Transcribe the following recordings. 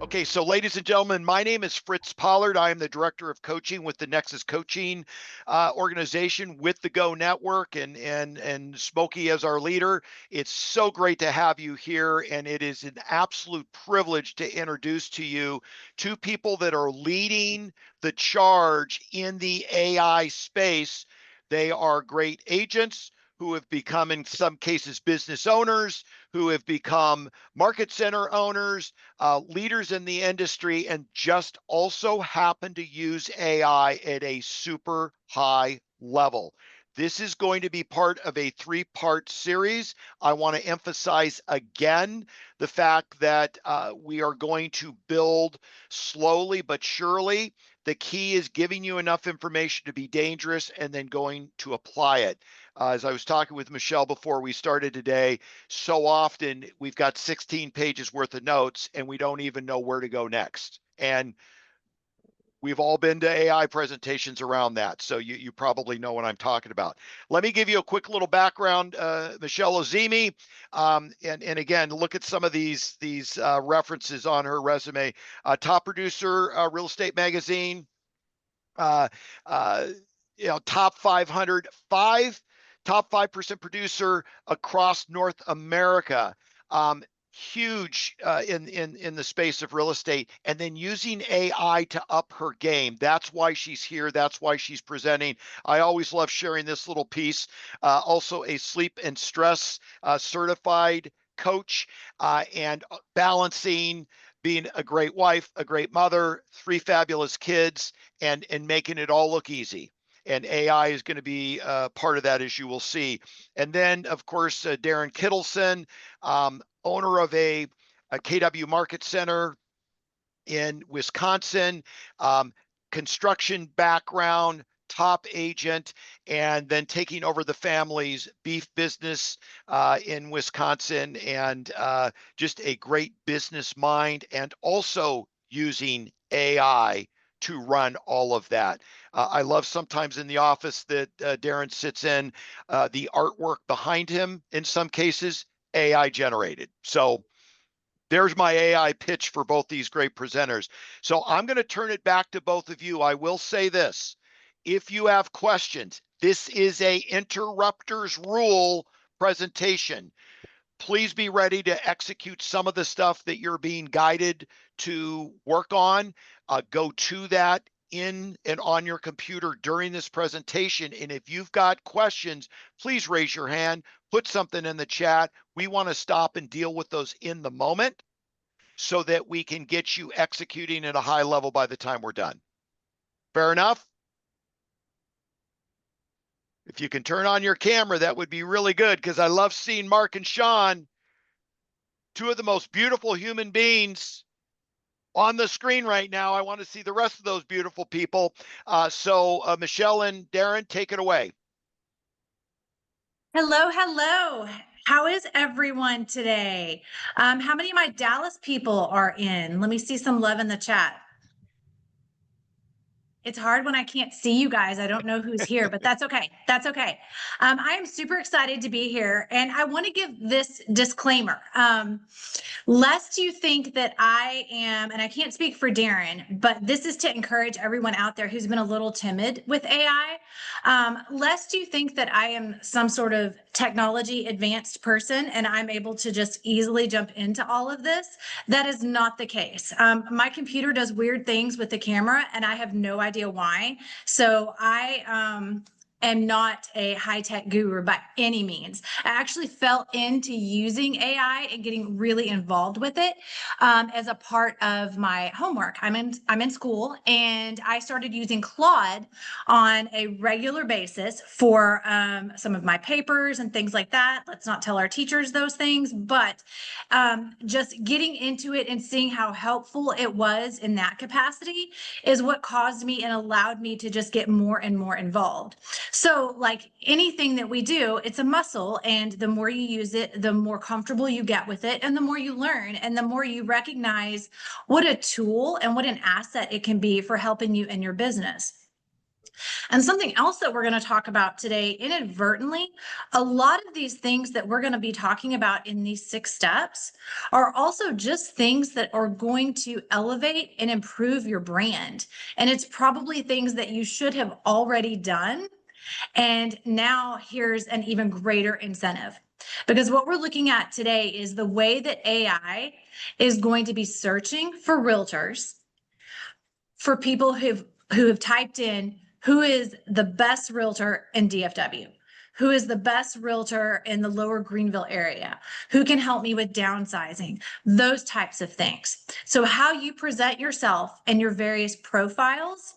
Okay, so ladies and gentlemen, my name is Fritz Pollard. I am the Director of Coaching with the Nexus Coaching organization with the Go Network and Smokey as our leader. It's so great to have you here, and it is an absolute privilege to introduce to you two people that are leading the charge in the AI space. They are great agents who have become, in some cases, business owners, who have become market center owners, leaders in the industry, and just also happen to use AI at a super high level. This is going to be part of a three-part series. I want to emphasize again the fact that we are going to build slowly but surely. The key is giving you enough information to be dangerous and then going to apply it. As I was talking with Michelle before we started today, so often we've got 16 pages worth of notes and we don't even know where to go next. And we've all been to AI presentations around that, so you probably know what I'm talking about. Let me give you a quick little background. Michelle Ozymy, and again, look at some of these references on her resume. Top producer, Real Estate Magazine, top 500, top 5% producer across North America. Huge in the space of real estate, and then using AI to up her game. That's why she's here. That's why she's presenting. I always love sharing this little piece. Also a sleep and stress certified coach, and balancing being a great wife, a great mother, 3 fabulous kids, and making it all look easy. And AI is going to be part of that, as you will see. And then, of course, Darren Kittleson, owner of a KW Market Center in Wisconsin, construction background, top agent, and then taking over the family's beef business in Wisconsin, and just a great business mind, and also using AI to run all of that. I love sometimes in the office that Darren sits in, the artwork behind him, in some cases, AI generated. So there's my AI pitch for both these great presenters. So I'm going to turn it back to both of you. I will say this. If you have questions, this is a interrupters rule presentation. Please be ready to execute some of the stuff that you're being guided to work on. Go to that in and on your computer during this presentation. And if you've got questions, please raise your hand, put something in the chat. We want to stop and deal with those in the moment so that we can get you executing at a high level by the time we're done. Fair enough? If you can turn on your camera, that would be really good, because I love seeing Mark and Sean, two of the most beautiful human beings on the screen right now. I want to see the rest of those beautiful people. So Michelle and Darren, take it away. Hello, hello. How is everyone today? How many of my Dallas people are in? Let me see some love in the chat. It's hard when I can't see you guys. I don't know who's here, but that's okay. That's okay. I am super excited to be here, and I want to give this disclaimer. Lest you think that I am, and I can't speak for Darren, but this is to encourage everyone out there who's been a little timid with AI. Lest you think that I am some sort of technology advanced person and I'm able to just easily jump into all of this. That is not the case. My computer does weird things with the camera, and I have no idea why. So I am not a high-tech guru by any means. I actually fell into using AI and getting really involved with it as a part of my homework. I'm in school, and I started using Claude on a regular basis for some of my papers and things like that. Let's not tell our teachers those things, but just getting into it and seeing how helpful it was in that capacity is what caused me and allowed me to just get more and more involved. So like anything that we do, it's a muscle, and the more you use it, the more comfortable you get with it, and the more you learn, and the more you recognize what a tool and what an asset it can be for helping you in your business. And something else that we're going to talk about today, inadvertently, a lot of these things that we're going to be talking about in these 6 steps are also just things that are going to elevate and improve your brand. And it's probably things that you should have already done. And now here's an even greater incentive. Because what we're looking at today is the way that AI is going to be searching for realtors, for people who have typed in who is the best realtor in DFW, who is the best realtor in the lower Greenville area, who can help me with downsizing, those types of things. So how you present yourself and your various profiles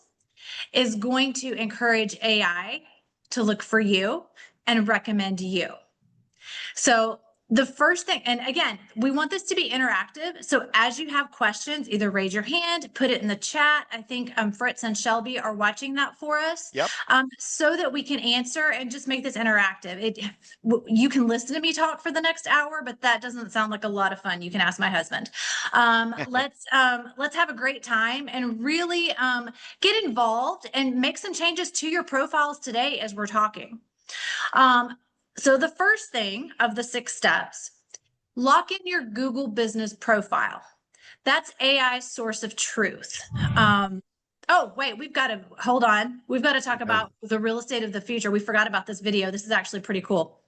is going to encourage AI to look for you and recommend you. So the first thing, and again, we want this to be interactive. So as you have questions, either raise your hand, put it in the chat. I think Fritz and Shelby are watching that for us. Yep. So that we can answer and just make this interactive. You can listen to me talk for the next hour, but that doesn't sound like a lot of fun. You can ask my husband. Let's have a great time and really get involved and make some changes to your profiles today as we're talking. So the first thing of the 6 steps, lock in your Google business profile. That's AI's source of truth. Oh, wait, hold on. We've got to talk about the real estate of the future. We forgot about this video. This is actually pretty cool.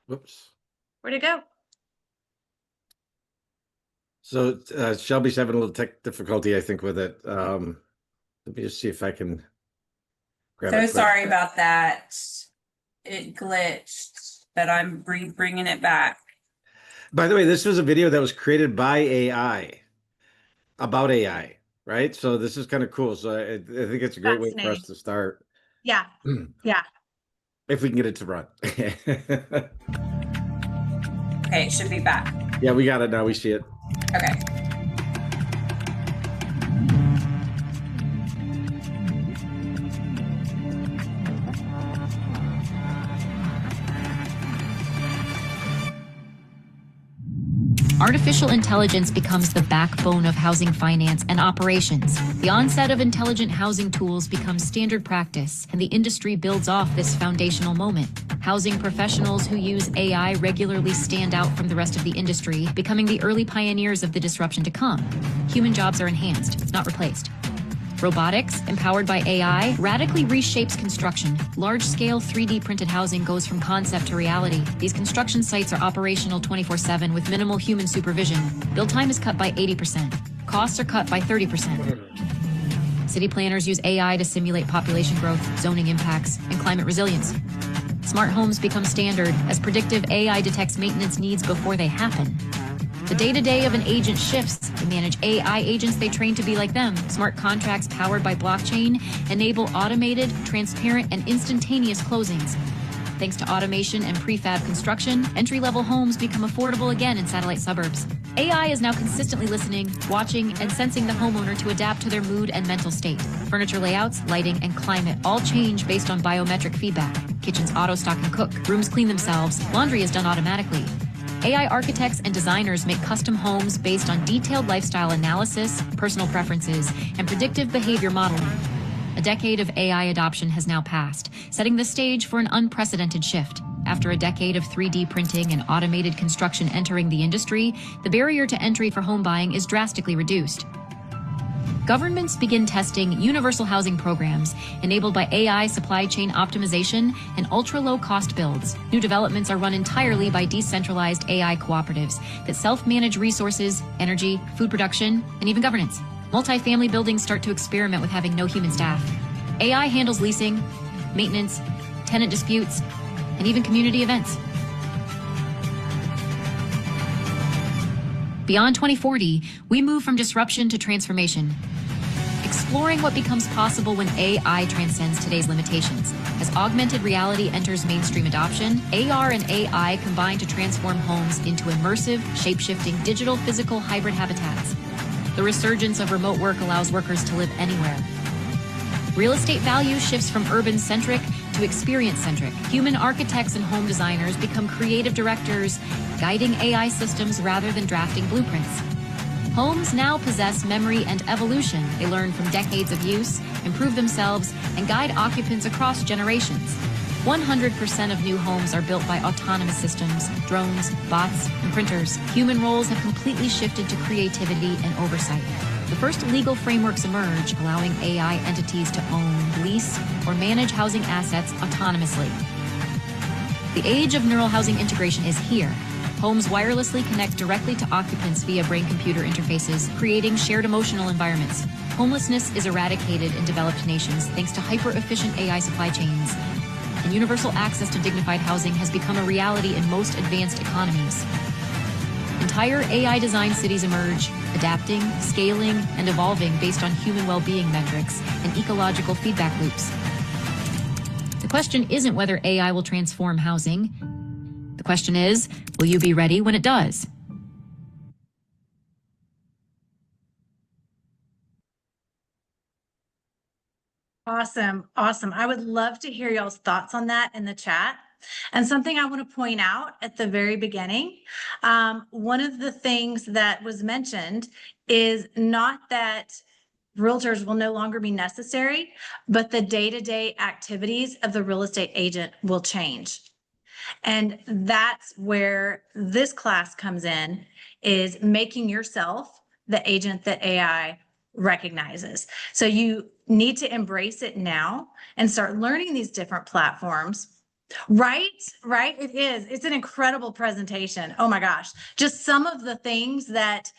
Whoops. Where'd it go? So Shelby's having a little tech difficulty, I think, with it. Let me just see if I can grab it. So sorry about that. It glitched, but I'm bringing it back. By the way, this was a video that was created by AI, about AI, right? So this is kind of cool. So I think it's a great way for us to start. Yeah, yeah. If we can get it to run. Okay, it should be back. Yeah, we got it now. We see it. Okay. Artificial intelligence becomes the backbone of housing finance and operations. The onset of intelligent housing tools becomes standard practice, and the industry builds off this foundational moment. Housing professionals who use AI regularly stand out from the rest of the industry, becoming the early pioneers of the disruption to come. Human jobs are enhanced, not replaced. Robotics, empowered by AI, radically reshapes construction. Large-scale 3D printed housing goes from concept to reality. These construction sites are operational 24/7 with minimal human supervision. Build time is cut by 80%. Costs are cut by 30%. City planners use AI to simulate population growth, zoning impacts, and climate resilience. Smart homes become standard as predictive AI detects maintenance needs before they happen. The day-to-day of an agent shifts. They manage AI agents they train to be like them. Smart contracts powered by blockchain enable automated, transparent, and instantaneous closings. Thanks to automation and prefab construction, entry-level homes become affordable again in satellite suburbs. AI is now consistently listening, watching, and sensing the homeowner to adapt to their mood and mental state. Furniture layouts, lighting, and climate all change based on biometric feedback. Kitchens auto-stock and cook. Rooms clean themselves. Laundry is done automatically. AI architects and designers make custom homes based on detailed lifestyle analysis, personal preferences, and predictive behavior modeling. A decade of AI adoption has now passed, setting the stage for an unprecedented shift. After a decade of 3D printing and automated construction entering the industry, the barrier to entry for home buying is drastically reduced. Governments begin testing universal housing programs enabled by AI supply chain optimization and ultra-low cost builds. New developments are run entirely by decentralized AI cooperatives that self-manage resources, energy, food production, and even governance. Multifamily buildings start to experiment with having no human staff. AI handles leasing, maintenance, tenant disputes, and even community events. Beyond 2040, we move from disruption to transformation. exploring what becomes possible when AI transcends today's limitations. As augmented reality enters mainstream adoption, AR and AI combine to transform homes into immersive, shape-shifting, digital, physical, hybrid habitats. The resurgence of remote work allows workers to live anywhere. Real estate value shifts from urban-centric to experience-centric. Human architects and home designers become creative directors, guiding AI systems rather than drafting blueprints. Homes now possess memory and evolution. They learn from decades of use, improve themselves, and guide occupants across generations. 100% of new homes are built by autonomous systems, drones, bots, and printers. Human roles have completely shifted to creativity and oversight. The first legal frameworks emerge, allowing AI entities to own, lease, or manage housing assets autonomously. The age of neural housing integration is here. Homes wirelessly connect directly to occupants via brain-computer interfaces, creating shared emotional environments. Homelessness is eradicated in developed nations thanks to hyper-efficient AI supply chains. And universal access to dignified housing has become a reality in most advanced economies. Entire AI-designed cities emerge, adapting, scaling, and evolving based on human well-being metrics and ecological feedback loops. The question isn't whether AI will transform housing. The question is, will you be ready when it does? Awesome. Awesome. I would love to hear y'all's thoughts on that in the chat. And something I want to point out at the very beginning, one of the things that was mentioned is not that realtors will no longer be necessary, but the day-to-day activities of the real estate agent will change. And that's where this class comes in, is making yourself the agent that AI recognizes. So you need to embrace it now and start learning these different platforms. Right? It is. It's an incredible presentation. Oh my gosh. Just some of the things that,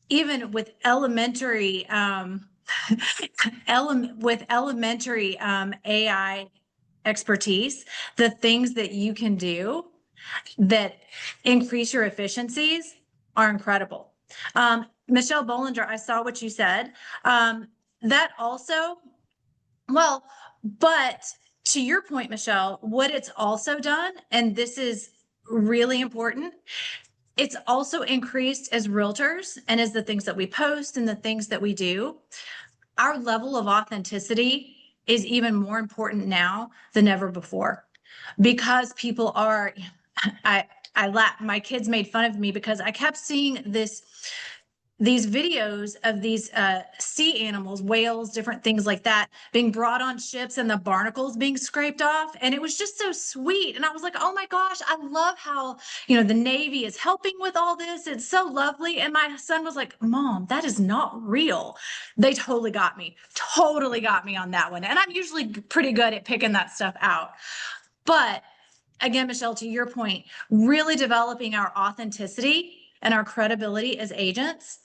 even with elementary, AI expertise, the things that you can do that increase your efficiencies are incredible. Michelle Bollinger, I saw what you said. That also, but to your point, Michelle, what it's also done, and this is really important, it's also increased as realtors and as the things that we post and the things that we do. Our level of authenticity is even more important now than ever before, because people are, I laugh, my kids made fun of me because I kept seeing these videos of these sea animals, whales, different things like that, being brought on ships and the barnacles being scraped off. And it was just so sweet. And I was like, oh my gosh, I love how, the Navy is helping with all this. It's so lovely. And my son was like, Mom, that is not real. They totally got me on that one. And I'm usually pretty good at picking that stuff out. But again, Michelle, to your point, really developing our authenticity and our credibility as agents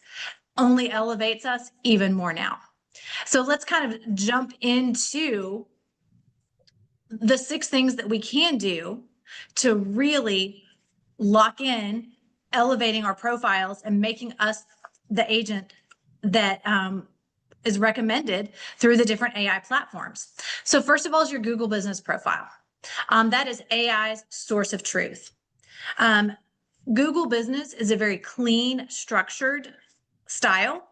only elevates us even more now. So let's kind of jump into the 6 things that we can do to really lock in, elevating our profiles and making us the agent that is recommended through the different AI platforms. So first of all is your Google business profile. That is AI's source of truth. Google business is a very clean, structured style.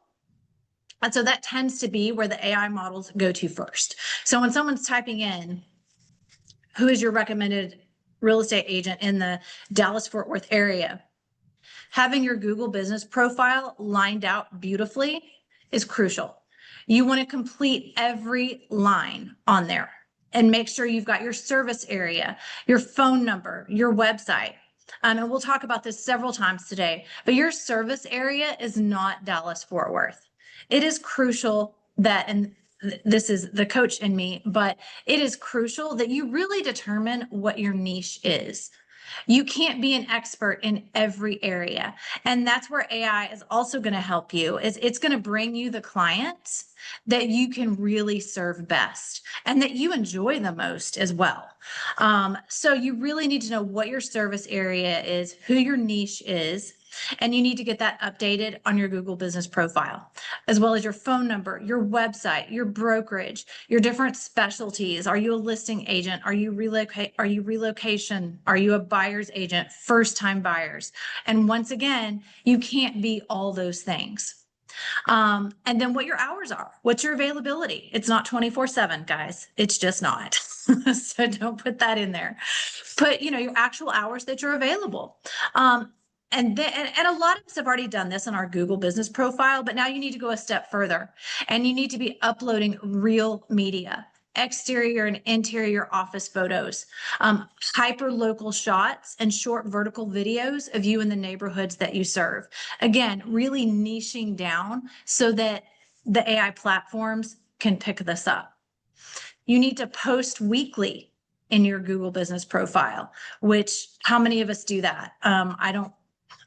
And so that tends to be where the AI models go to first. So when someone's typing in, who is your recommended real estate agent in the Dallas-Fort Worth area, having your Google business profile lined out beautifully is crucial. You want to complete every line on there and make sure you've got your service area, your phone number, your website. And we'll talk about this several times today, but your service area is not Dallas-Fort Worth. It is crucial that, and this is the coach in me, but it is crucial that you really determine what your niche is. You can't be an expert in every area. And that's where AI is also going to help you. It's going to bring you the clients that you can really serve best and that you enjoy the most as well. So you really need to know what your service area is, who your niche is, And you need to get that updated on your Google business profile, as well as your phone number, your website, your brokerage, your different specialties. Are you a listing agent? Are you relocation? Are you a buyer's agent? First-time buyers. And once again, you can't be all those things. And then what your hours are. What's your availability? It's not 24/7, guys. It's just not. So don't put that in there. Put, your actual hours that you're available. And a lot of us have already done this on our Google business profile, but now you need to go a step further, and you need to be uploading real media, exterior and interior office photos, hyper local shots, and short vertical videos of you in the neighborhoods that you serve. Again, really niching down so that the AI platforms can pick this up. You need to post weekly in your Google business profile, which how many of us do that?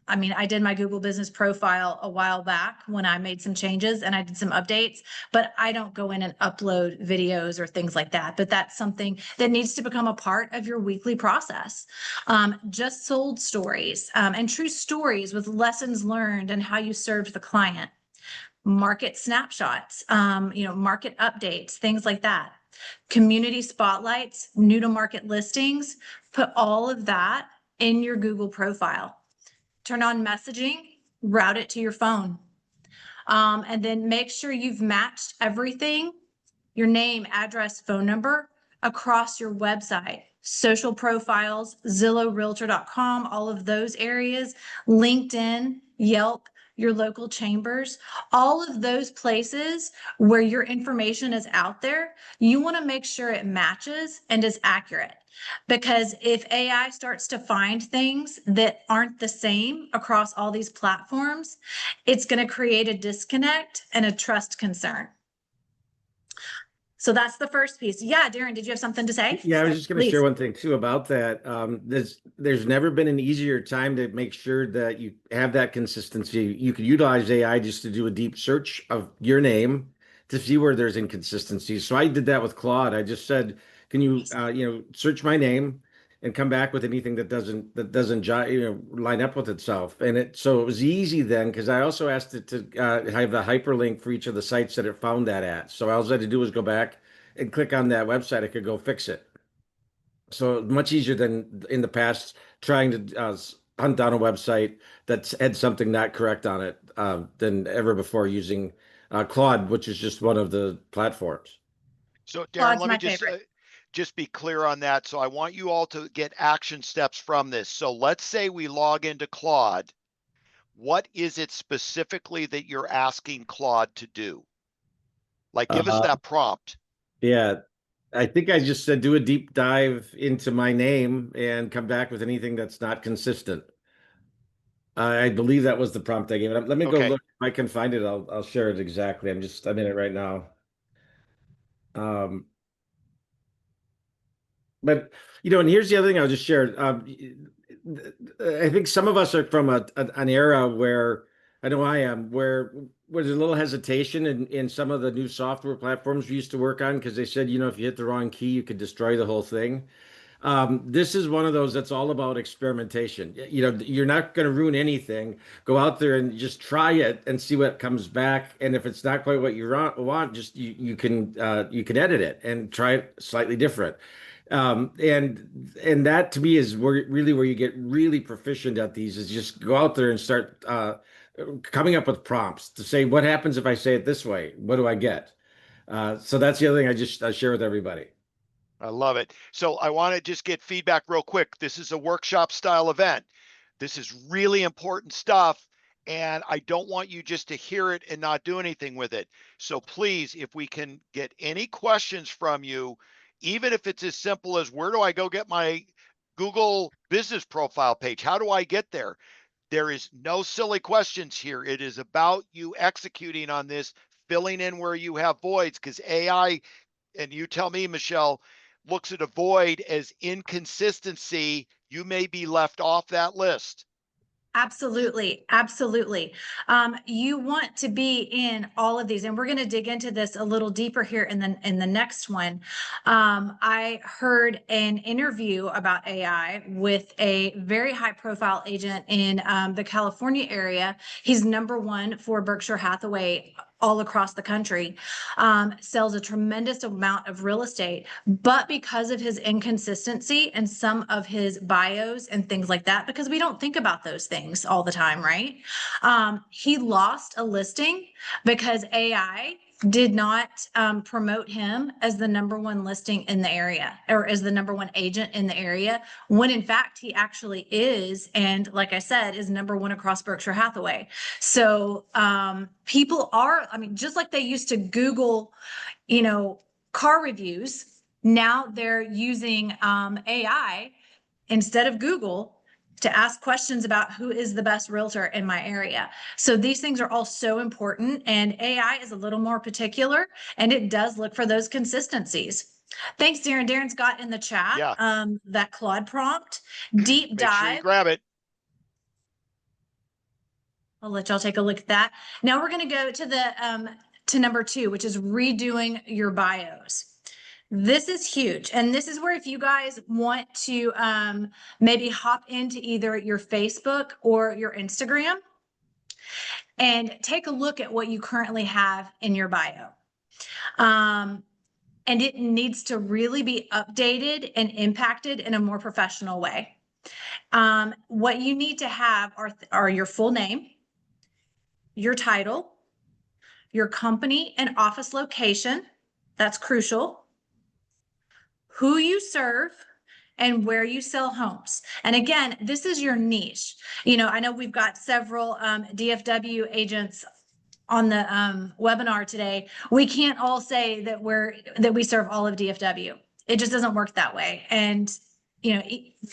I did my Google business profile a while back when I made some changes and I did some updates, but I don't go in and upload videos or things like that. But that's something that needs to become a part of your weekly process. Just sold stories and true stories with lessons learned and how you served the client. Market snapshots, market updates, things like that. Community spotlights, new to market listings, put all of that in your Google profile. Turn on messaging, route it to your phone. And then make sure you've matched everything, your name, address, phone number, across your website, social profiles, Zillow, Realtor.com, all of those areas, LinkedIn, Yelp, your local chambers, all of those places where your information is out there, you want to make sure it matches and is accurate. Because if AI starts to find things that aren't the same across all these platforms, it's going to create a disconnect and a trust concern. So that's the first piece. Yeah, Darren, did you have something to say? Yeah, I was just going to share one thing too about that. There's never been an easier time to make sure that you have that consistency. You could utilize AI just to do a deep search of your name to see where there's inconsistencies. So I did that with Claude. I just said, can you, search my name and come back with anything that doesn't line up with itself. And so it was easy then, because I also asked it to have the hyperlink for each of the sites that it found that at. So all I had to do was go back and click on that website. I could go fix it. So much easier than in the past trying to hunt down a website that's had something not correct on it than ever before using Claude, which is just one of the platforms. So Darren, let me just be clear on that. So I want you all to get action steps from this. So let's say we log into Claude. What is it specifically that you're asking Claude to do? Like, give us that prompt. Yeah, I think I just said do a deep dive into my name and come back with anything that's not consistent. I believe that was the prompt I gave it. Let me go look. If I can find it, I'll share it exactly. I'm in it right now. But and here's the other thing I'll just share. I think some of us are from an era where I know I am, where there's a little hesitation in some of the new software platforms we used to work on, because they said, if you hit the wrong key, you could destroy the whole thing. This is one of those that's all about experimentation. You're not going to ruin anything. Go out there and just try it and see what comes back. And if it's not quite what you want, just you can edit it and try it slightly different. And that to me is where you get really proficient at these, is just go out there and start coming up with prompts to say, what happens if I say it this way? What do I get? So that's the other thing I share with everybody. I love it. So I want to just get feedback real quick. This is a workshop style event. This is really important stuff. And I don't want you just to hear it and not do anything with it. So please, if we can get any questions from you, even if it's as simple as, where do I go get my Google business profile page? How do I get there? There is no silly questions here. It is about you executing on this, filling in where you have voids, because AI, and you tell me, Michelle, looks at a void as inconsistency. You may be left off that list. Absolutely. Absolutely. You want to be in all of these, and we're going to dig into this a little deeper here in the next one. I heard an interview about AI with a very high profile agent in the California area. He's number one for Berkshire Hathaway all across the country, sells a tremendous amount of real estate, but because of his inconsistency and some of his bios and things like that, because we don't think about those things all the time, right? He lost a listing because AI did not promote him as the number one listing in the area or as the number one agent in the area, when in fact he actually is. And like I said, is number one across Berkshire Hathaway. So people are, I mean, just like they used to Google, car reviews, now they're using AI instead of Google to ask questions about who is the best realtor in my area. So these things are all so important, and AI is a little more particular, and it does look for those consistencies. Thanks, Darren. Darren's got in the chat that Claude prompt. Deep Make sure you dive. grab it. I'll let y'all take a look at that. Now we're going to go to the to number 2, which is redoing your bios. This is huge. And this is where if you guys want to maybe hop into either your Facebook or your Instagram and take a look at what you currently have in your bio. And it needs to really be updated and impacted in a more professional way. What you need to have are your full name, your title, your company and office location. That's crucial. Who you serve, and where you sell homes. And again, this is your niche. I know we've got several DFW agents on the webinar today. We can't all say that we serve all of DFW. It just doesn't work that way. And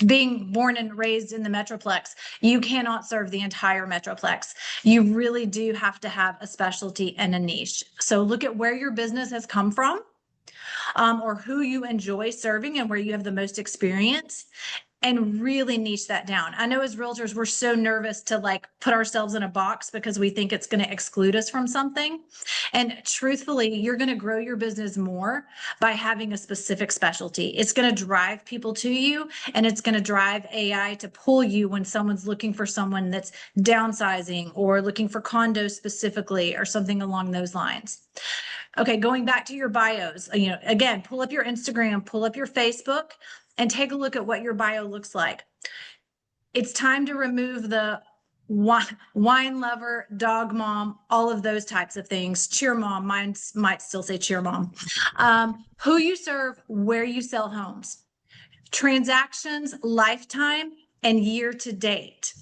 being born and raised in the Metroplex, you cannot serve the entire Metroplex. You really do have to have a specialty and a niche. So look at where your business has come from, or who you enjoy serving and where you have the most experience, and really niche that down. I know as realtors, we're so nervous to put ourselves in a box because we think it's going to exclude us from something. And truthfully, you're going to grow your business more by having a specific specialty. It's going to drive people to you, and it's going to drive AI to pull you when someone's looking for someone that's downsizing or looking for condos specifically or something along those lines. Okay, going back to your bios, again, pull up your Instagram, pull up your Facebook, and take a look at what your bio looks like. It's time to remove the wine lover, dog mom, all of those types of things. Cheer mom, mine might still say cheer mom. Who you serve, where you sell homes. Transactions, lifetime, and year to date.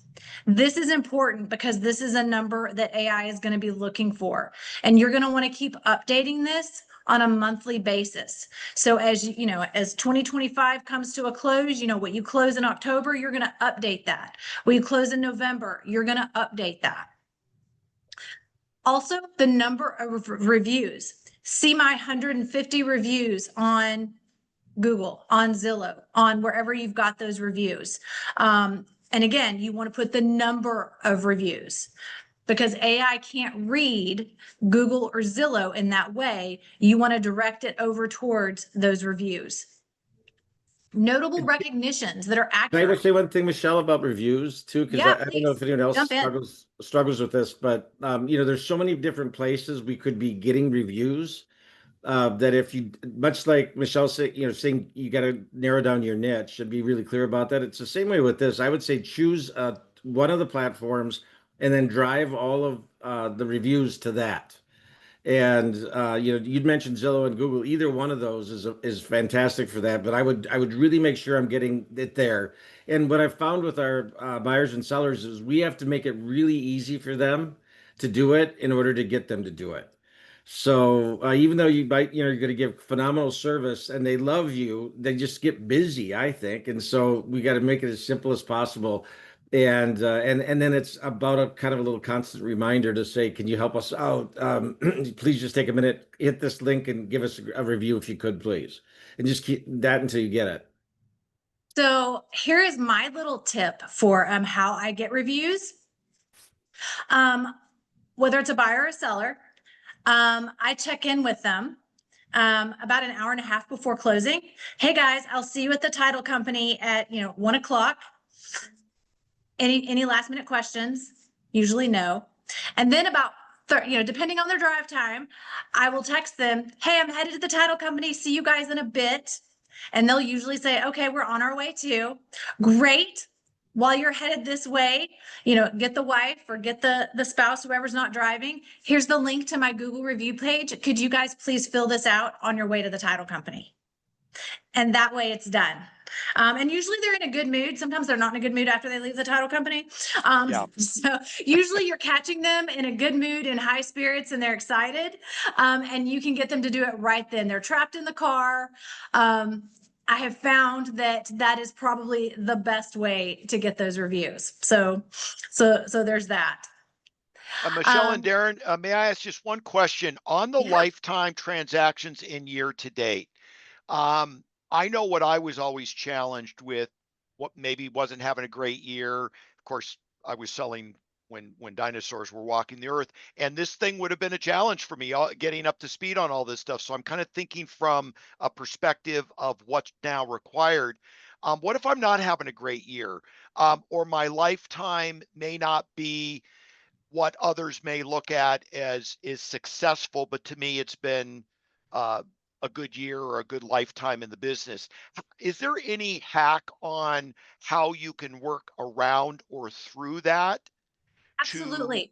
This is important because this is a number that AI is going to be looking for. And you're going to want to keep updating this on a monthly basis. So as 2025 comes to a close, what you close in October, you're going to update that. When you close in November, you're going to update that. Also, the number of reviews. See my 150 reviews on Google, on Zillow, on wherever you've got those reviews. And again, you want to put the number of reviews, because AI can't read Google or Zillow in that way. You want to direct it over towards those reviews. Notable recognitions that are accurate. Can I say one thing, Michelle, about reviews too? Because I don't know if anyone else struggles with this, but there's so many different places we could be getting reviews. That if you, much like Michelle said, saying you got to narrow down your niche and be really clear about that. It's the same way with this. I would say choose one of the platforms and then drive all of the reviews to that. And you'd mentioned Zillow and Google. Either one of those is fantastic for that. But I would really make sure I'm getting it there. And what I've found with our buyers and sellers is we have to make it really easy for them to do it in order to get them to do it. So even though you're going to give phenomenal service and they love you, they just get busy, I think. And so we got to make it as simple as possible. And then it's about a kind of a little constant reminder to say, can you help us out? Please just take a minute, hit this link and give us a review if you could, please. And just keep that until you get it. So here is my little tip for how I get reviews. Whether it's a buyer or a seller, I check in with them about an hour and a half before closing. Hey guys, I'll see you at the title company at 1 o'clock. Any last minute questions? Usually no. And then about depending on their drive time, I will text them, hey, I'm headed to the title company. See you guys in a bit. And they'll usually say, okay, we're on our way too. Great. While you're headed this way, get the wife or get the spouse, whoever's not driving. Here's the link to my Google review page. Could you guys please fill this out on your way to the title company? And that way it's done. And usually they're in a good mood. Sometimes they're not in a good mood after they leave the title company. So usually you're catching them in a good mood and high spirits and they're excited. And you can get them to do it right then. They're trapped in the car. I have found that is probably the best way to get those reviews. So there's that. Michelle and Darren, may I ask just one question on the lifetime transactions in year to date? I know what I was always challenged with, what maybe wasn't having a great year. Of course, I was selling when dinosaurs were walking the earth, and this thing would have been a challenge for me getting up to speed on all this stuff. So I'm kind of thinking from a perspective of what's now required. What if I'm not having a great year, or my lifetime may not be what others may look at as is successful, but to me it's been a good year or a good lifetime in the business. Is there any hack on how you can work around or through that? Absolutely.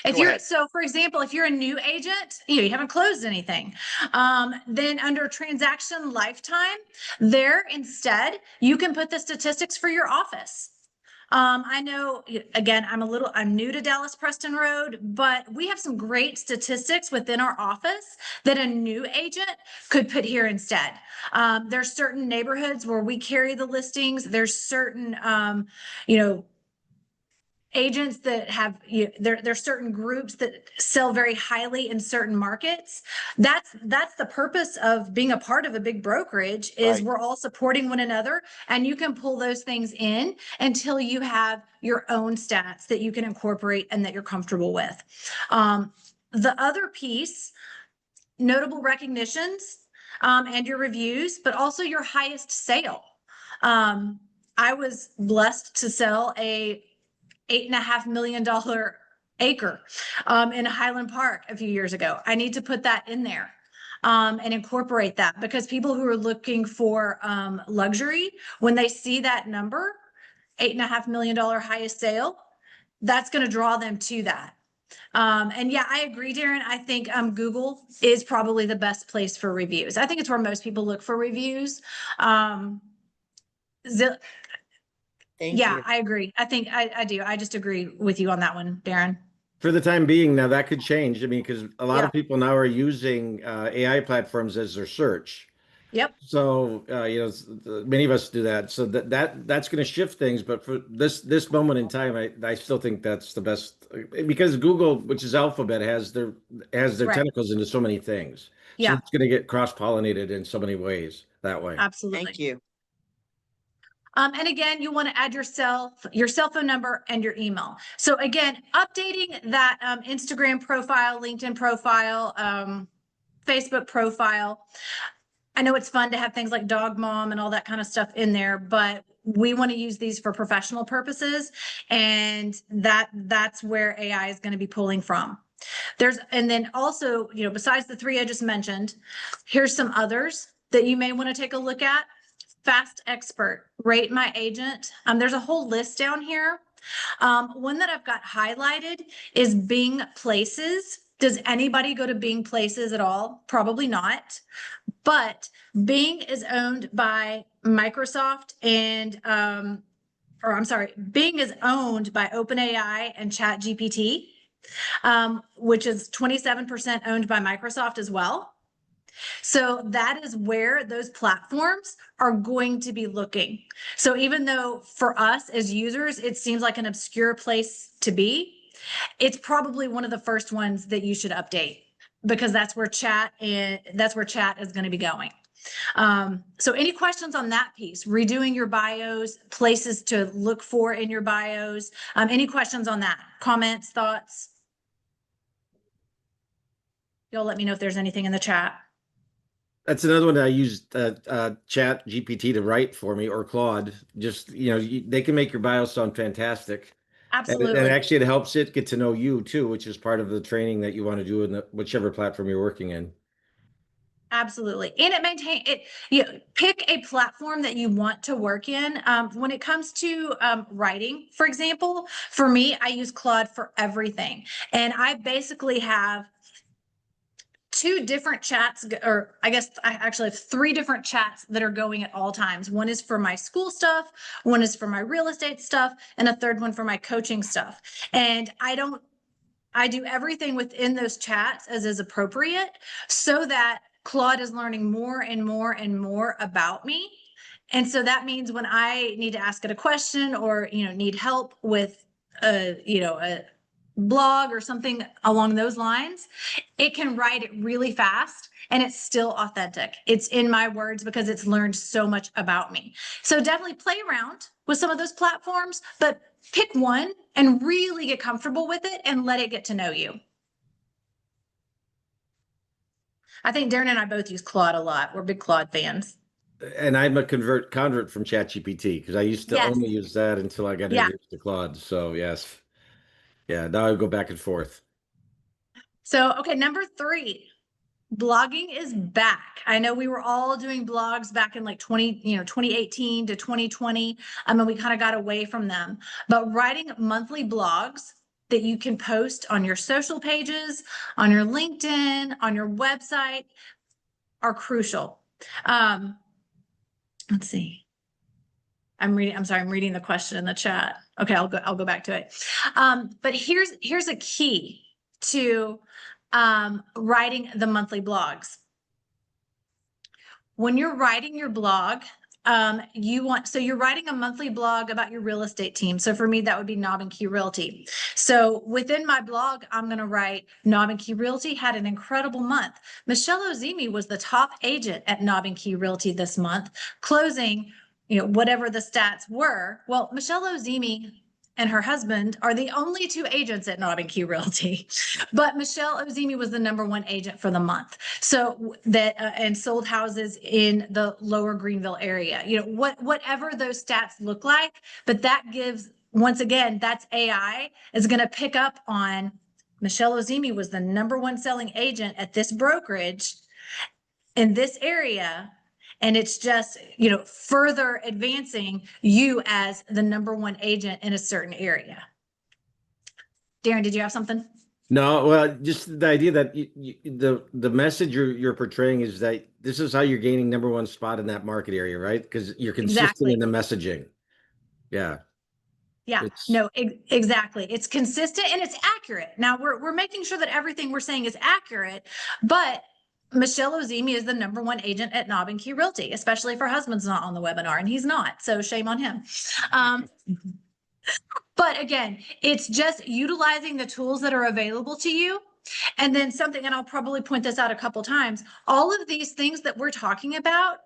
Go So for example, if you're a new agent, you haven't closed anything, then under transaction lifetime, there instead, you can put the statistics for your office. I know, again, I'm new to Dallas Preston Road, but we have some great statistics within our office that a new agent could put here instead. There's certain neighborhoods where we carry the listings. There's certain, agents that have there's certain groups that sell very highly in certain markets. That's the purpose of being a part of a big brokerage is we're all supporting one another, and you can pull those things in until you have your own stats that you can incorporate and that you're comfortable with. The other piece, notable recognitions and your reviews, but also your highest sale. I was blessed to sell a $8.5 million acre in Highland Park a few years ago. I need to put that in there and incorporate that, because people who are looking for luxury, when they see that number, $8.5 million highest sale, that's going to draw them to that. And yeah, I agree, Darren. I think Google is probably the best place for reviews. I think it's where most people look for reviews. Thank you. I agree. I think I do. I just agree with you on that one, Darren. For the time being, now that could change. I mean, because a lot of people now are using AI platforms as their search. Yep. So many of us do that. So that's going to shift things. But for this moment in time, I still think that's the best, because Google, which is Alphabet, has their tentacles into so many things. Yeah. So it's going to get cross-pollinated in so many ways that way. Absolutely. Thank you. And again, you want to add your cell phone number and your email. So again, updating that Instagram profile, LinkedIn profile, Facebook profile. I know it's fun to have things like dog mom and all that kind of stuff in there, but we want to use these for professional purposes. And that's where AI is going to be pulling from. And then also, besides the three I just mentioned, here's some others that you may want to take a look at. Fast Expert, Rate My Agent. There's a whole list down here. One that I've got highlighted is Bing Places. Does anybody go to Bing Places at all? Probably not. But Bing is owned by Microsoft Bing is owned by OpenAI and ChatGPT, which is 27% owned by Microsoft as well. So that is where those platforms are going to be looking. So even though for us as users, it seems like an obscure place to be, it's probably one of the first ones that you should update, because that's where chat is going to be going. So any questions on that piece, redoing your bios, places to look for in your bios? Any questions on that? Comments, thoughts? Y'all let me know if there's anything in the chat. That's another one that I used Chat GPT to write for me, or Claude. Just, they can make your bio sound fantastic. Absolutely. And actually it helps it get to know you too, which is part of the training that you want to do in whichever platform you're working in. Absolutely. And pick a platform that you want to work in. When it comes to writing, for example, for me, I use Claude for everything. And I basically have two different chats, or I guess I actually have three different chats that are going at all times. One is for my school stuff, one is for my real estate stuff, and a third one for my coaching stuff. And I do everything within those chats as is appropriate, so that Claude is learning more and more and more about me. And so that means when I need to ask it a question, or, need help with a blog or something along those lines, it can write it really fast and it's still authentic. It's in my words because it's learned so much about me. So definitely play around with some of those platforms, but pick one and really get comfortable with it and let it get to know you. I think Darren and I both use Claude a lot. We're big Claude fans. And I'm a convert from ChatGPT, because I used to Yes. only use that until I got introduced to Claude. So yes. Yeah, now I go back and forth. So, okay, number 3, blogging is back. I know we were all doing blogs back in like 2018 to 2020. And we kind of got away from them, but writing monthly blogs that you can post on your social pages, on your LinkedIn, on your website are crucial. Let's see. I'm reading the question in the chat. Okay, I'll go back to it. But here's a key to writing the monthly blogs. When you're writing your blog, you're writing a monthly blog about your real estate team. So for me, that would be Knob and Key Realty. So within my blog, I'm going to write Knob and Key Realty had an incredible month. Michelle Ozymy was the top agent at Knob and Key Realty this month, closing, whatever the stats were. Well, Michelle Ozymy and her husband are the only 2 agents at Knob and Key Realty, but Michelle Ozymy was the #1 agent for the month. So that and sold houses in the lower Greenville area. Whatever those stats look like, but that gives, once again, that's AI is going to pick up on Michelle Ozymy was the #1 selling agent at this brokerage in this area. And it's just, further advancing you as the #1 agent in a certain area. Darren, did you have something? No, well, just the idea that the message you're portraying is that this is how you're gaining #1 spot in that market area, right? Because you're consistent in the messaging. Yeah. Yeah, exactly. It's consistent and it's accurate. Now we're making sure that everything we're saying is accurate, but Michelle Ozymy is the #1 agent at Knob and Key Realty, especially if her husband's not on the webinar, and he's not, so shame on him. But again, it's just utilizing the tools that are available to you. And then and I'll probably point this out a couple times, all of these things that we're talking about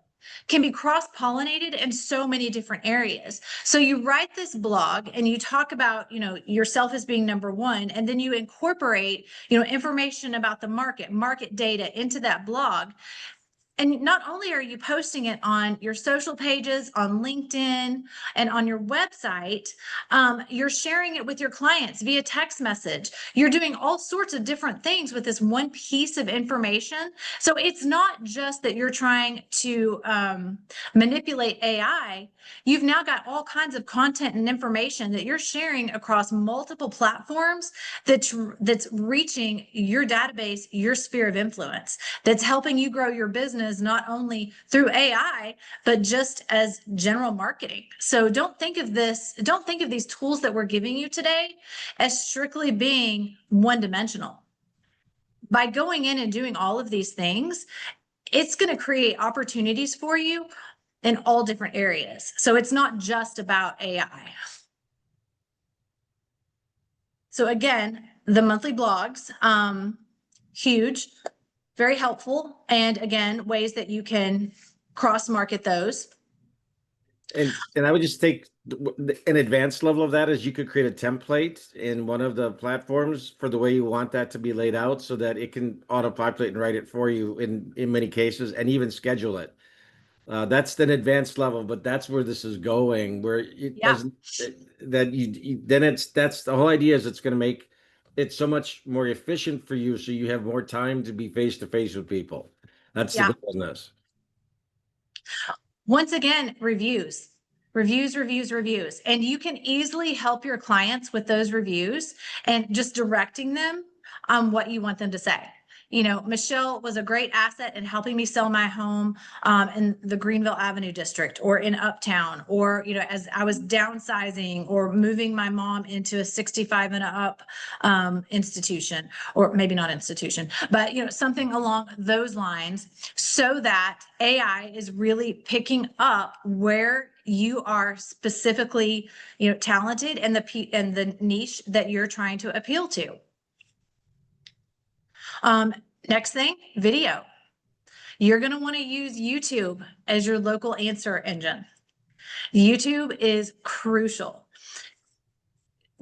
can be cross-pollinated in so many different areas. So you write this blog and you talk about, yourself as being #1, and then you incorporate, information about the market data into that blog. And not only are you posting it on your social pages, on LinkedIn, and on your website, you're sharing it with your clients via text message. You're doing all sorts of different things with this one piece of information. So it's not just that you're trying to manipulate AI. You've now got all kinds of content and information that you're sharing across multiple platforms that's reaching your database, your sphere of influence, that's helping you grow your business, not only through AI, but just as general marketing. So don't think of these tools that we're giving you today as strictly being one-dimensional. By going in and doing all of these things, it's going to create opportunities for you in all different areas. So it's not just about AI. So again, the monthly blogs, huge. very helpful. And again, ways that you can cross market those. And I would just take an advanced level of that is you could create a template in one of the platforms for the way you want that to be laid out so that it can auto-populate and write it for you in many cases and even schedule it. That's an advanced level, but that's where this is going, where it Yeah. doesn't that then that's the whole idea is it's going to make it so much more efficient for you so you have more time to be face to face with people. That's the Yeah. goal in this. Once again, reviews. And you can easily help your clients with those reviews and just directing them on what you want them to say. You know, Michelle was a great asset in helping me sell my home in the Greenville Avenue district or in Uptown, or, you know, as I was downsizing or moving my mom into a 65 and up institution, or maybe not institution, but, you know, something along those lines, so that AI is really picking up where you are specifically, you know, talented and the niche that you're trying to appeal to. Next thing, video. You're going to want to use YouTube as your local answer engine. YouTube is crucial.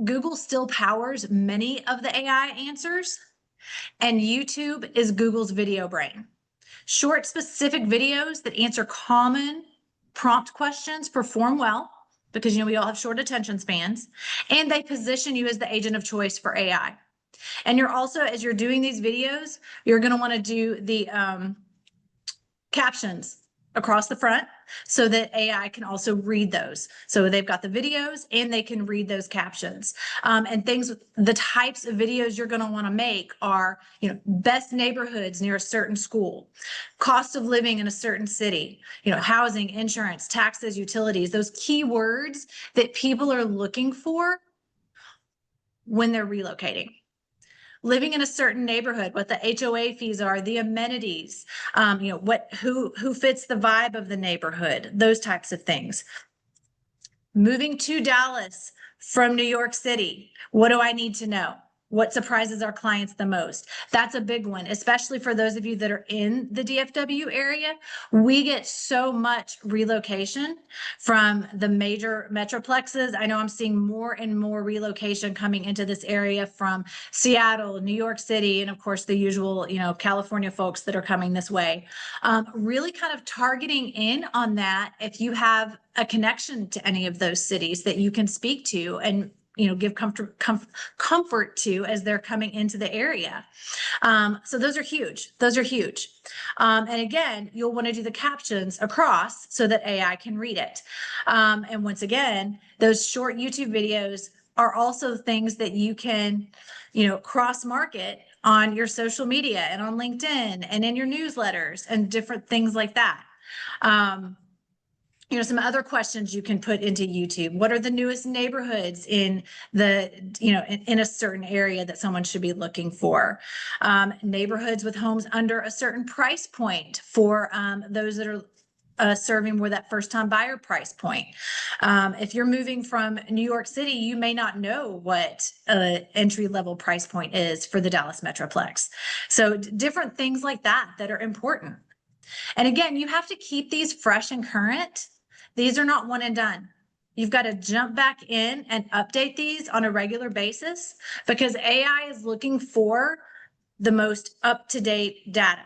Google still powers many of the AI answers, and YouTube is Google's video brain. Short, specific videos that answer common prompt questions perform well because, you know, we all have short attention spans, and they position you as the agent of choice for AI. And you're also, as you're doing these videos, you're going to want to do the captions across the front so that AI can also read those. So they've got the videos and they can read those captions. And things, the types of videos you're going to want to make are, you know, best neighborhoods near a certain school, cost of living in a certain city, you know, housing, insurance, taxes, utilities, those keywords that people are looking for when they're relocating. Living in a certain neighborhood, what the HOA fees are, the amenities, you know, who fits the vibe of the neighborhood, those types of things. Moving to Dallas from New York City, what do I need to know? What surprises our clients the most? That's a big one, especially for those of you that are in the DFW area. We get so much relocation from the major metroplexes. I know I'm seeing more and more relocation coming into this area from Seattle, New York City, and of course the usual, you know, California folks that are coming this way. Really kind of targeting in on that if you have a connection to any of those cities that you can speak to and, you know, give comfort to as they're coming into the area. So those are huge. And again, you'll want to do the captions across so that AI can read it. And once again, those short YouTube videos are also things that you can, you know, cross market on your social media and on LinkedIn and in your newsletters and different things like that. You know, some other questions you can put into YouTube. What are the newest neighborhoods in the, you know, in a certain area that someone should be looking for? Neighborhoods with homes under a certain price point for those that are serving more that first time buyer price point. If you're moving from New York City, you may not know what entry level price point is for the Dallas Metroplex. So different things like that are important. And again, you have to keep these fresh and current. These are not one and done. You've got to jump back in and update these on a regular basis because AI is looking for the most up-to-date data.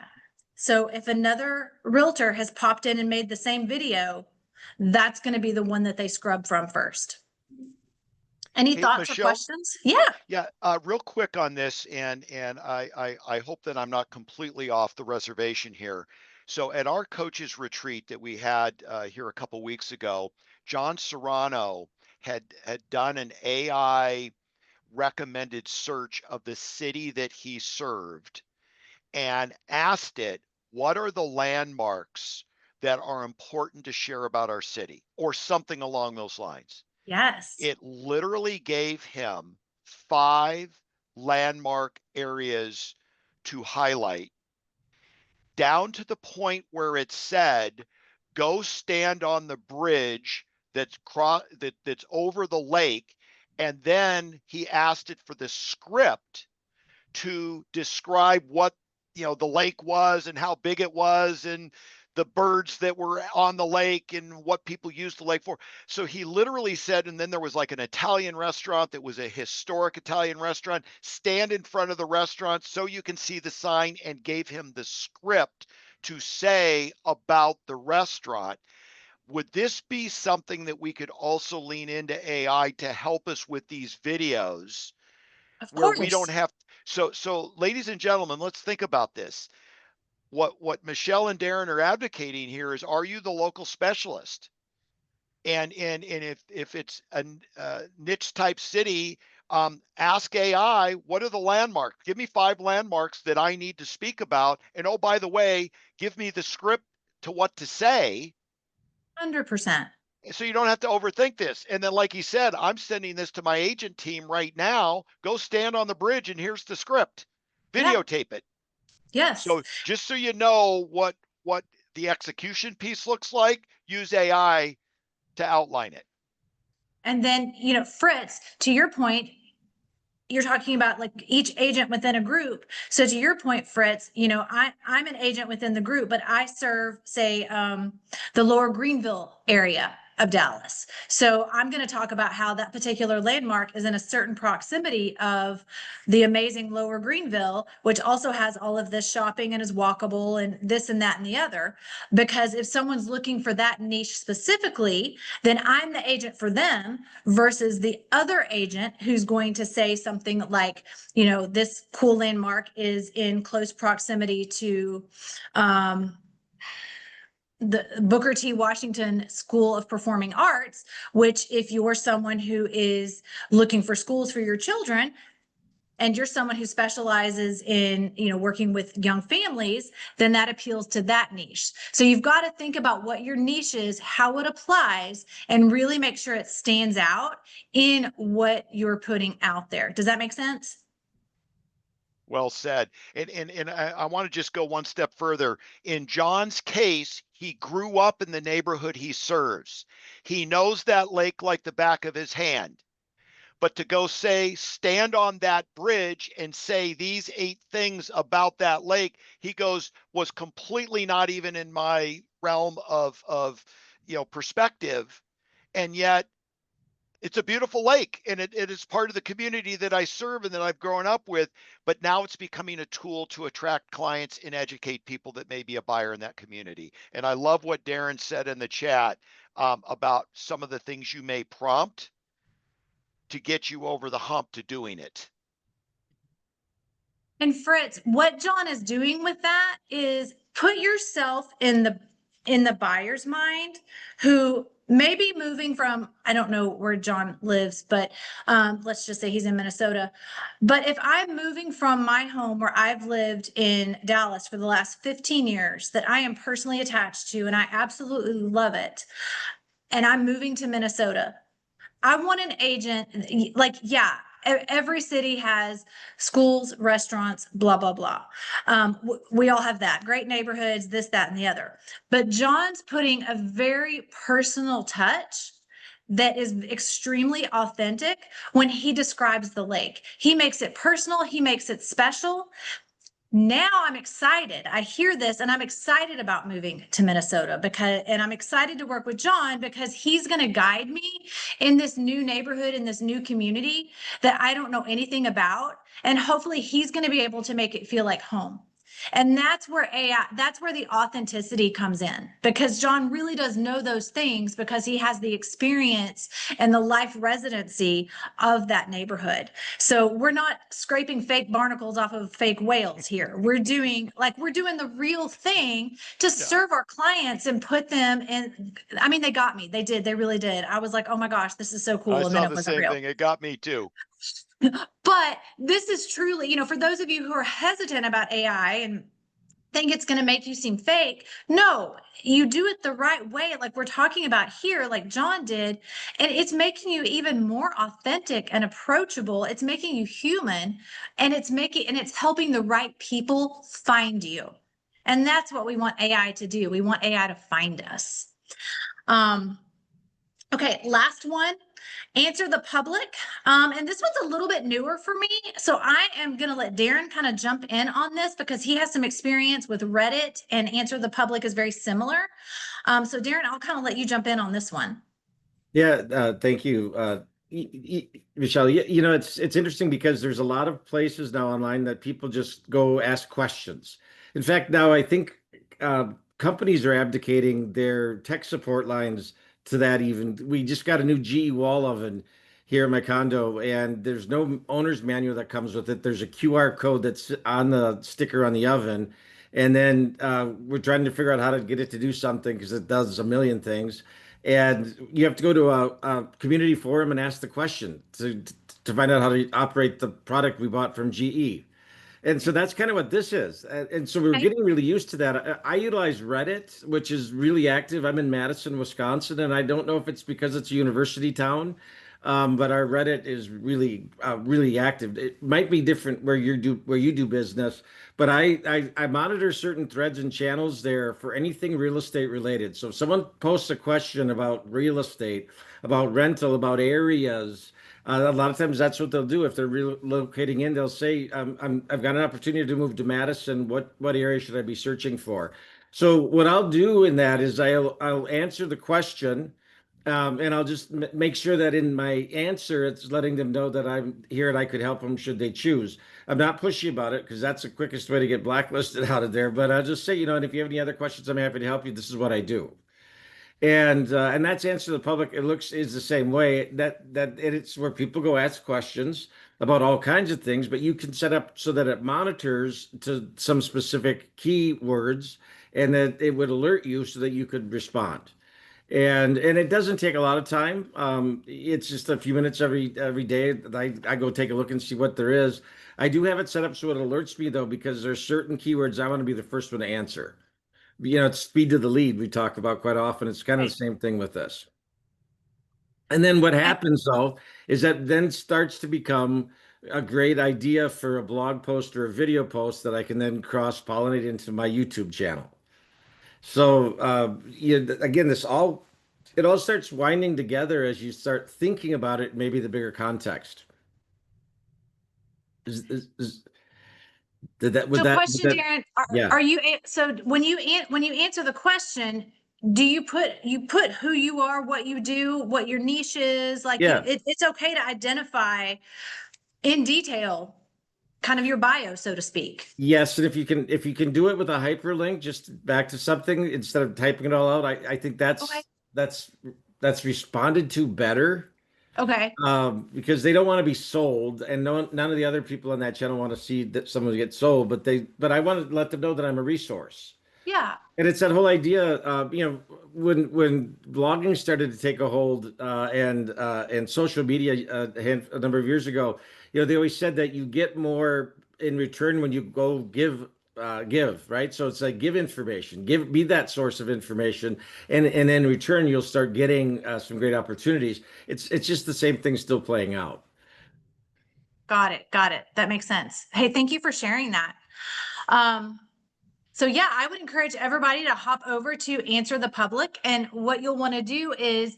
So if another realtor has popped in and made the same video, that's going to be the one that they scrub from first. Any thoughts Michelle, or questions? Yeah. Yeah, real quick on this, and I hope that I'm not completely off the reservation here. So at our coaches retreat that we had here a couple weeks ago, John Serrano had done an AI recommended search of the city that he served and asked it, what are the landmarks that are important to share about our city, or something along those lines. Yes. It literally gave him 5 landmark areas to highlight, down to the point where it said, go stand on the bridge that's over the lake. And then he asked it for the script to describe what the lake was and how big it was and the birds that were on the lake and what people used the lake for. So he literally said, and then there was like an Italian restaurant that was a historic Italian restaurant, stand in front of the restaurant so you can see the sign, and gave him the script to say about the restaurant. Would this be something that we could also lean into AI to help us with these videos Of where we don't course. have, so ladies and gentlemen, let's think about this. What Michelle and Darren are advocating here is, are you the local specialist? And if it's a niche type city, ask AI, what are the landmarks? Give me 5 landmarks that I need to speak about. And oh, by the way, give me the script to what to say. 100%. So you don't have to overthink this. And then, like he said, I'm sending this to my agent team right now. Go stand on the bridge and here's the script. Videotape it. Yes. So just so you know what the execution piece looks like, use AI to outline it. And then, Fritz, to your point, you're talking about like each agent within a group. So to your point, Fritz, I'm an agent within the group, but I serve, say, the Lower Greenville area of Dallas. So I'm going to talk about how that particular landmark is in a certain proximity of the amazing Lower Greenville, which also has all of this shopping and is walkable and this and that and the other. Because if someone's looking for that niche specifically, then I'm the agent for them versus the other agent who's going to say something like, this cool landmark is in close proximity to, the Booker T. Washington School of Performing Arts, which if you're someone who is looking for schools for your children, and you're someone who specializes in, working with young families, then that appeals to that niche. So you've got to think about what your niche is, how it applies, and really make sure it stands out in what you're putting out there. Does that make sense? Well said. And I want to just go one step further. In John's case, he grew up in the neighborhood he serves. He knows that lake like the back of his hand. But to go stand on that bridge and say these 8 things about that lake, he goes, was completely not even in my realm of perspective. And yet it's a beautiful lake, and it is part of the community that I serve and that I've grown up with. But now it's becoming a tool to attract clients and educate people that may be a buyer in that community. And I love what Darren said in the chat about some of the things you may prompt to get you over the hump to doing it. And Fritz, what John is doing with that is put yourself in the buyer's mind who may be moving from, I don't know where John lives, but let's just say he's in Minnesota. But if I'm moving from my home where I've lived in Dallas for the last 15 years that I am personally attached to, and I absolutely love it, and I'm moving to Minnesota, I want an agent, like, yeah, every city has schools, restaurants, blah, blah, blah. We all have that. Great neighborhoods, this, that, and the other. But John's putting a very personal touch that is extremely authentic when he describes the lake. He makes it personal. He makes it special. Now I'm excited. I hear this and I'm excited about moving to Minnesota and I'm excited to work with John because he's going to guide me in this new neighborhood, in this new community that I don't know anything about. And hopefully he's going to be able to make it feel like home. And that's where the authenticity comes in, because John really does know those things because he has the experience and the life residency of that neighborhood. So we're not scraping fake barnacles off of fake whales here. We're doing the real thing to serve our clients and put them in. I mean, they got me. They did. They really did. I was like, oh my gosh, this is so cool. I And saw then it the wasn't same real. thing. It got me too. But this is truly, for those of you who are hesitant about AI and think it's going to make you seem fake, no, you do it the right way, like we're talking about here, like John did, and it's making you even more authentic and approachable. It's making you human, and it's helping the right people find you. And that's what we want AI to do. We want AI to find us. Okay, last one. Answer the Public. And this one's a little bit newer for me. So I am going to let Darren kind of jump in on this because he has some experience with Reddit, and Answer the Public is very similar. So Darren, I'll kind of let you jump in on this one. Yeah, thank you, Michelle. You know, it's interesting because there's a lot of places now online that people just go ask questions. In fact, now I think companies are abdicating their tech support lines to that. Even we just got a new GE wall oven here in my condo, and there's no owner's manual that comes with it. There's a QR code that's on the sticker on the oven, and then we're trying to figure out how to get it to do something because it does a million things. And you have to go to a community forum and ask the question to find out how to operate the product we bought from GE. And so that's kind of what this is. And so we're Okay. getting really used to that. I utilize Reddit, which is really active. I'm in Madison, Wisconsin, and I don't know if it's because it's a university town, but our Reddit is really, really active. It might be different where you do business, but I monitor certain threads and channels there for anything real estate related. So if someone posts a question about real estate, about rental, about areas, a lot of times that's what they'll do. If they're relocating in, they'll say, I've got an opportunity to move to Madison. What area should I be searching for? So what I'll do in that is I'll answer the question, and I'll just make sure that in my answer, it's letting them know that I'm here and I could help them should they choose. I'm not pushy about it because that's the quickest way to get blacklisted out of there. But I'll just say, and if you have any other questions, I'm happy to help you. This is what I do. And that's Answer the Public. It is the same way that it's where people go ask questions about all kinds of things, but you can set up so that it monitors to some specific keywords and that it would alert you so that you could respond. And it doesn't take a lot of time. It's just a few minutes every day. I go take a look and see what there is. I do have it set up so it alerts me though, because there's certain keywords I want to be the first one to answer. It's speed to the lead we talk about quite often. It's kind of the same thing with this. And then what happens though is that then starts to become a great idea for a blog post or a video post that I can then cross-pollinate into my YouTube channel. So again, it all starts winding together as you start thinking about it, maybe the bigger context. Question, Darren, yeah. are you, so when you answer the question, do you put who you are, what you do, what your niche is? Like, Yeah. it's okay to identify in detail kind of your bio, so to speak. Yes, and if you can do it with a hyperlink, just back to something instead of typing it all out, I think that's Okay. that's responded to better. Okay. Because they don't want to be sold, and none of the other people on that channel want to see that someone gets sold, but I want to let them know that I'm a resource. Yeah. And it's that whole idea, when blogging started to take a hold, and social media a number of years ago, they always said that you get more in return when you go give, right? So it's like give information, be that source of information, and in return you'll start getting some great opportunities. It's just the same thing still playing out. Got it. That makes sense. Hey, thank you for sharing that. So yeah, I would encourage everybody to hop over to Answer the Public. And what you'll want to do is,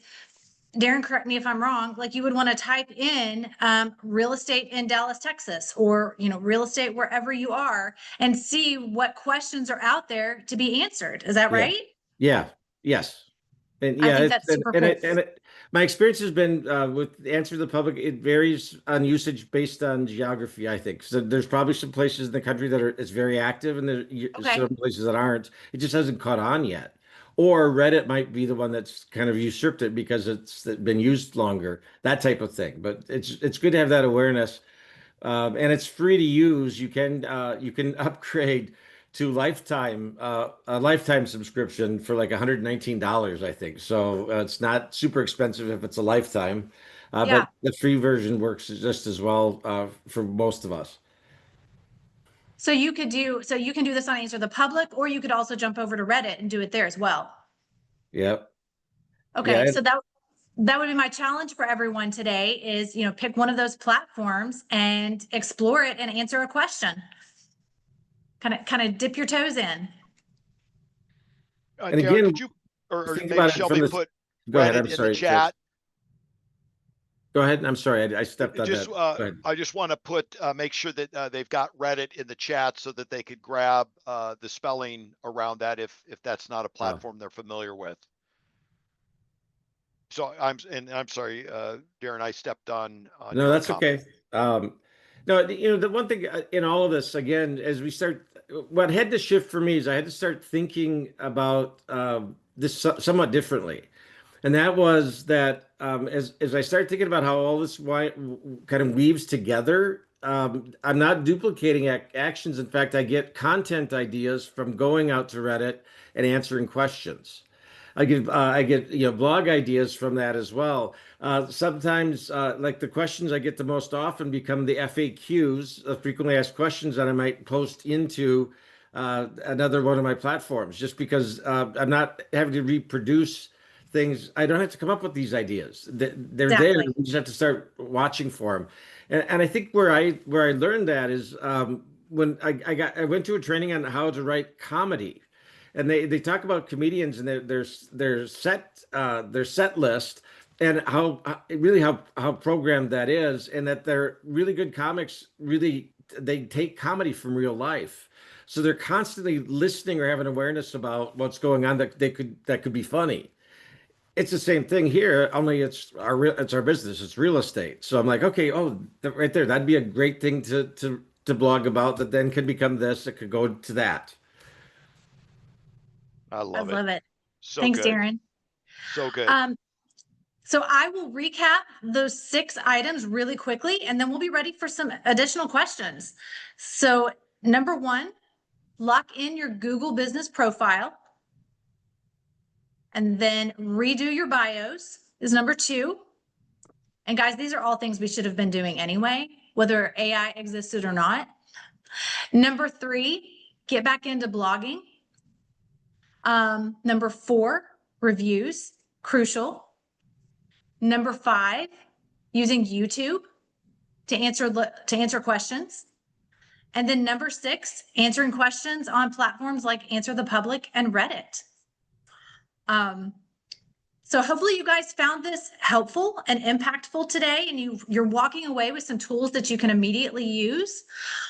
Darren, correct me if I'm wrong, like you would want to type in real estate in Dallas, Texas, or, real estate wherever you are, and see what questions are out there to be answered. Is that right? Yeah. Yes. And I yeah, think that's super cool. My experience has been with Answer the Public. It varies on usage based on geography, I think. So there's probably some places in the country that it's very active, and there's some places that aren't. It just hasn't caught on yet. Or Reddit might be the one that's kind of usurped it because it's been used longer, that type of thing. But it's good to have that awareness, and it's free to use. You can upgrade to a lifetime subscription for like $119, I think. So it's not super expensive if it's a lifetime, but the free version works just as well for most of us. So you can do this on Answer the Public, or you could also jump over to Reddit and do it there as well. Yep. Okay, so that would be my challenge for everyone today is, pick one of those platforms and explore it and answer a question. Kind of dip your toes in. And Darren, again, could you, or think maybe about it Shelby from put Go ahead. Reddit I'm in sorry, the chat? Go ahead. I'm sorry, I stepped on Just, that. Go ahead. I just want to put, make sure that they've got Reddit in the chat so that they could grab the spelling around that if that's not a platform they're familiar with. So I'm sorry, Darren, I stepped on No, your that's comment. okay. No, the one thing in all of this, again, as we start, what had to shift for me is I had to start thinking about this somewhat differently. And that was that as I start thinking about how all this kind of weaves together, I'm not duplicating actions. In fact, I get content ideas from going out to Reddit and answering questions. I get blog ideas from that as well. Sometimes like the questions I get the most often become the FAQs, frequently asked questions that I might post into another one of my platforms, just because I'm not having to reproduce things. I don't have to come up with these ideas. They're there. Exactly. We just have to start watching for them. And I think where I learned that is when I went to a training on how to write comedy, and they talk about comedians and their set list, and how programmed that is, and that they're really good comics. Really, they take comedy from real life, so they're constantly listening or having awareness about what's going on that could be funny. It's the same thing here, only it's our business. It's real estate. So I'm like, okay, right there, that'd be a great thing to blog about. That then could become this. It could go to that. I I love it. love it. So Thanks, good. Darren. So good. So I will recap those 6 items really quickly, and then we'll be ready for some additional questions. So number 1, lock in your Google business profile. And then redo your bios is number 2. And guys, these are all things we should have been doing anyway, whether AI existed or not. Number 3, get back into blogging. Number 4, reviews, crucial. Number 5, using YouTube to answer questions. And then number 6, answering questions on platforms like Answer the Public and Reddit. So hopefully you guys found this helpful and impactful today, and you're walking away with some tools that you can immediately use.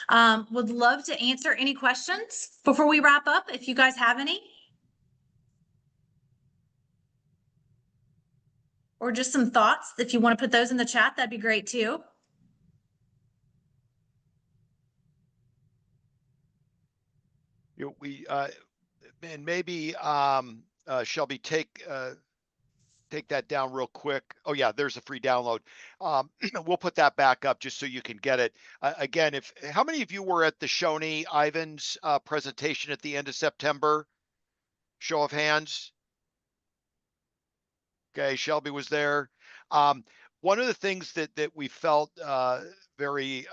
Would love to answer any questions before we wrap up, if you guys have any. Or just some thoughts. If you want to put those in the chat, that'd be great too. And maybe Shelby, take that down real quick. Oh yeah, there's a free download. We'll put that back up just so you can get it. Again, how many of you were at the Shoney Ivan's presentation at the end of September? Show of hands. Okay, Shelby was there. One of the things that we felt very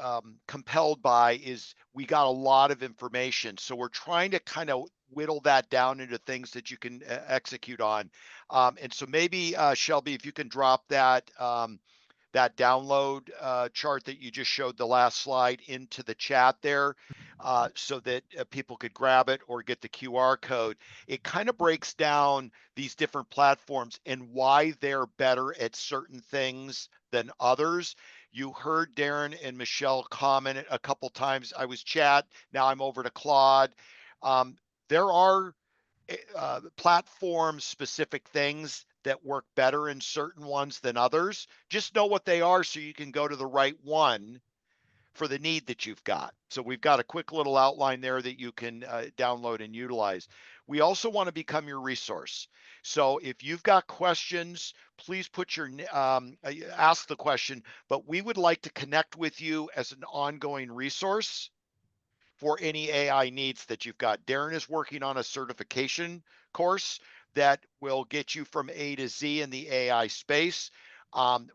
compelled by is we got a lot of information. So we're trying to kind of whittle that down into things that you can execute on. And so maybe Shelby, if you can drop that that download chart that you just showed the last slide into the chat there so that people could grab it or get the QR code. It kind of breaks down these different platforms and why they're better at certain things than others. You heard Darren and Michelle comment a couple times. I was chat, now I'm over to Claude. There are platform specific things that work better in certain ones than others. Just know what they are so you can go to the right one for the need that you've got. So we've got a quick little outline there that you can download and utilize. We also want to become your resource. So if you've got questions, please put your ask the question, but we would like to connect with you as an ongoing resource for any AI needs that you've got. Darren is working on a certification course that will get you from A to Z in the AI space.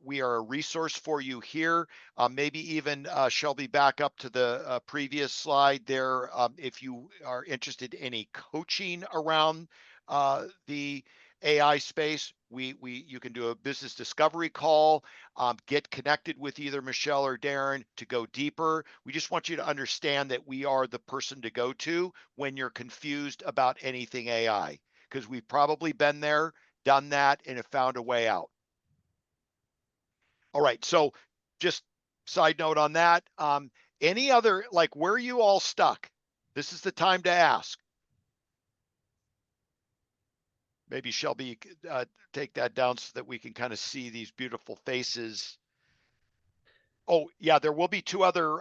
We are a resource for you here. Maybe even Shelby, back up to the previous slide there. If you are interested in any coaching around the AI space, you can do a business discovery call, get connected with either Michelle or Darren to go deeper. We just want you to understand that we are the person to go to when you're confused about anything AI, because we've probably been there, done that, and have found a way out. All right. So just side note on that. Any other, like, where are you all stuck? This is the time to ask. Maybe Shelby, take that down so that we can kind of see these beautiful faces. Oh yeah, there will be two other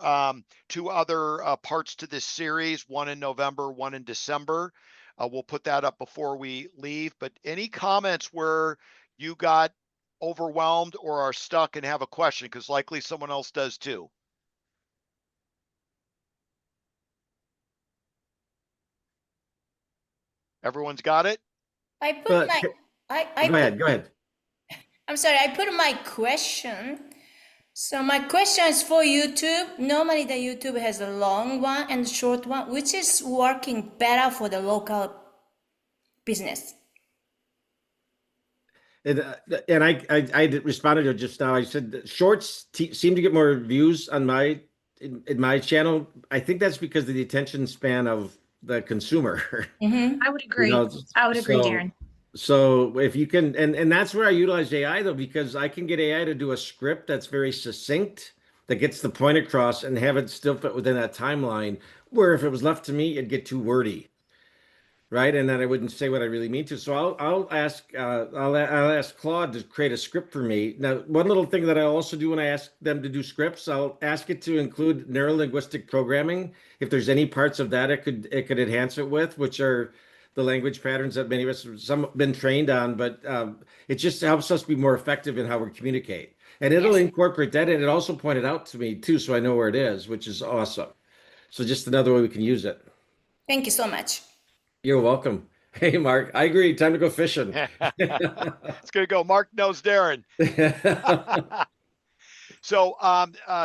parts to this series, one in November, one in December. We'll put that up before we leave. But any comments where you got overwhelmed or are stuck and have a question, because likely someone else does too. Everyone's got it? I put But my, I go put, ahead, go ahead. I'm sorry, I put my question. So my question is for YouTube. Normally the YouTube has a long one and short one, which is working better for the local business. And I responded to it just now. I said that shorts seem to get more views on in my channel. I think that's because of the attention span of the consumer. Mm-hmm. I would agree. know, I would agree, so- Darren. So if you can, and that's where I utilize AI though, because I can get AI to do a script that's very succinct, that gets the point across, and have it still fit within that timeline. Where if it was left to me, it'd get too wordy, right? And then I wouldn't say what I really mean to. So I'll ask Claude to create a script for me. Now, one little thing that I also do when I ask them to do scripts, I'll ask it to include neurolinguistic programming. If there's any parts of that it could enhance it with, which are the language patterns that many of us have some been trained on, but it just helps us be more effective in how we communicate. And it'll Yes. incorporate that, and it also pointed out to me too, so I know where it is, which is awesome. So just another way we can use it. Thank you so much. You're welcome. Hey, Mark, I agree. Time to go fishing. It's gonna go. Mark knows Darren. So,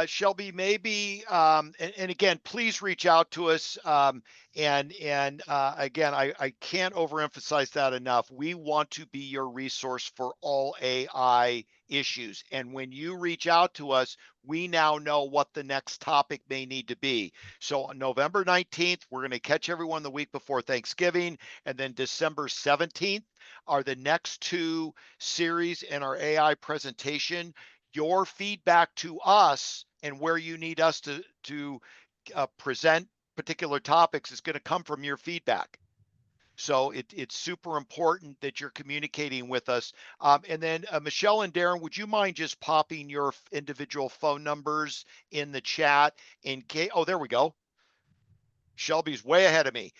Shelby, maybe, and again, please reach out to us. And again, I can't overemphasize that enough. We want to be your resource for all AI issues. And when you reach out to us, we now know what the next topic may need to be. So on November 19th, we're going to catch everyone the week before Thanksgiving. And then December 17th are the next two series in our AI presentation. Your feedback to us and where you need us to present particular topics is going to come from your feedback. So it's super important that you're communicating with us. And then Michelle and Darren, would you mind just popping your individual phone numbers in the chat in case? Oh, there we go. Shelby's way ahead of me.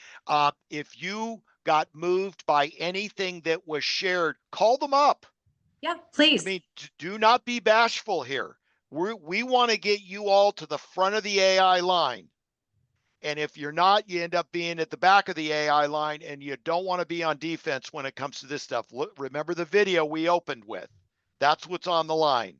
If you got moved by anything that was shared, call them up. Yeah, please. I mean, do not be bashful here. We want to get you all to the front of the AI line. And if you're not, you end up being at the back of the AI line, and you don't want to be on defense when it comes to this stuff. Look, remember the video we opened with. That's what's on the line.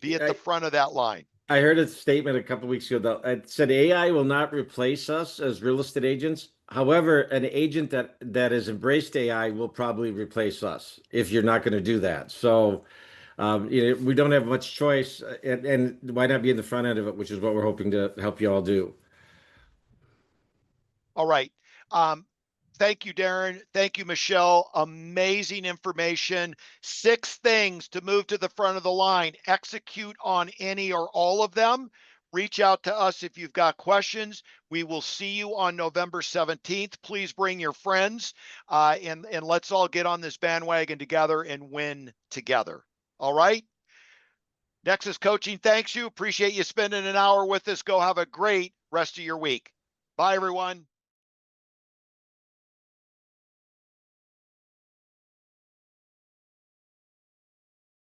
Be at the front of that line. I heard a statement a couple of weeks ago that it said AI will not replace us as real estate agents. However, an agent that has embraced AI will probably replace us if you're not going to do that. So we don't have much choice, and why not be in the front end of it, which is what we're hoping to help you all do. All right. Thank you, Darren. Thank you, Michelle. Amazing information. 6 things to move to the front of the line. Execute on any or all of them. Reach out to us if you've got questions. We will see you on November 17th. Please bring your friends, and let's all get on this bandwagon together and win together. All right? Nexus Coaching thanks you. Appreciate you spending an hour with us. Go have a great rest of your week. Bye, everyone.